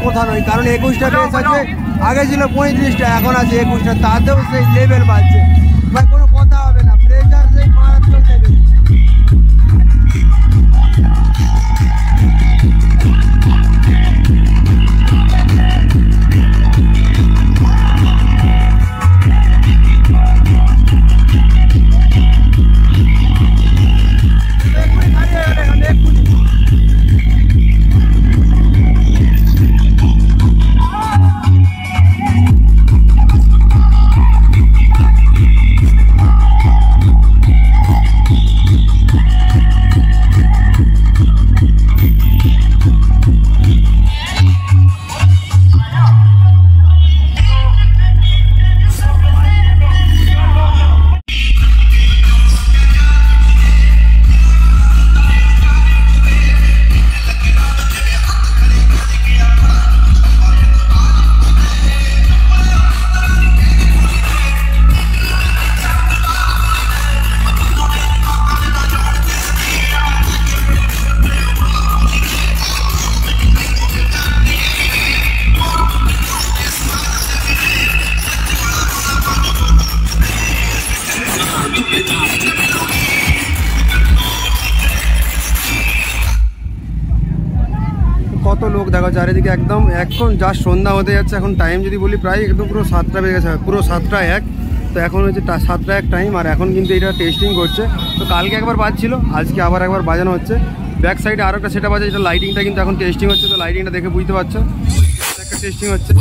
কথা নয়, কারণ 21টা রেস আছে, আগে ছিল 35টা, এখন আছে 21টা, তাতেও সেই লেভেল বাড়ছে ভাই, কোনো কথা হবে না, প্রেশার সেই মারাত্মক লেভেল। কত লোক দেখো চারিদিকে, একদম এখন জাস্ট সন্ধ্যা হতে যাচ্ছে। এখন টাইম যদি বলি প্রায় একদম পুরো 7টা বেজে গেছে, পুরো 7টা 1। তো এখন হচ্ছে 7টা 1 টাইম, আর এখন কিন্তু এটা টেস্টিং করছে। তো কালকে একবার বাজছিল, আজকে আবার একবার বাজানো হচ্ছে। ব্যাক সাইডে আরও একটা সেটা বাজে, যেটা লাইটিংটা কিন্তু এখন টেস্টিং হচ্ছে। তো লাইটিংটা দেখে বুঝতে পারছো একটা টেস্টিং হচ্ছে।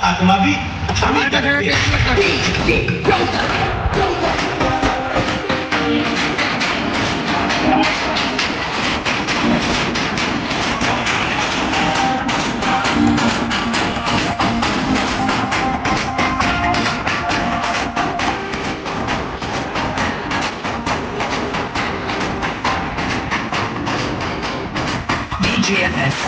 आत्मा भी हमें DJFS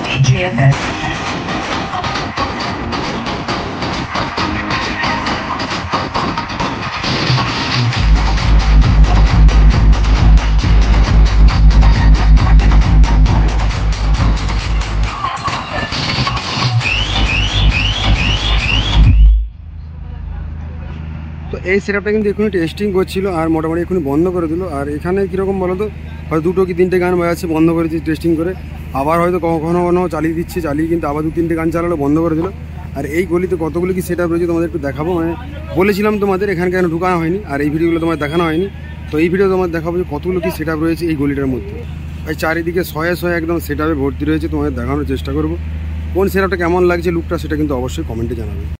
এই সেটআপটা কিন্তু এখনই টেস্টিং করছিল আর মোটামুটি এখনই বন্ধ করে দিল। আর এখানে কীরকম বলো তো, হয়তো 2 কি 3টে গান বাজাচ্ছে, বন্ধ করে দিচ্ছে টেস্টিং করে, আবার হয়তো কখনো কখনো চালিয়ে দিচ্ছে, চালিয়ে কিন্তু আবার 2-3টে গান চালালো, বন্ধ করে দিল। আর এই গলিতে কতগুলো কি সেটআপ রয়েছে তোমাদের একটু দেখাবো। মানে বলেছিলাম তোমাদের এখানে কেন ঢুকানো হয়নি আর এই ভিডিওগুলো তোমার দেখানো হয়নি, তো এই ভিডিও তোমার দেখাবো যে কতগুলো কি সেটআপ রয়েছে এই গলিটার মধ্যে। এই চারিদিকে শয়ে শয়ে একদম সেটআপে ভর্তি রয়েছে, তোমাদের দেখানোর চেষ্টা করবো। কোন সেটআপটা কেমন লাগছে লুকটা সেটা কিন্তু অবশ্যই কমেন্টে জানাবে।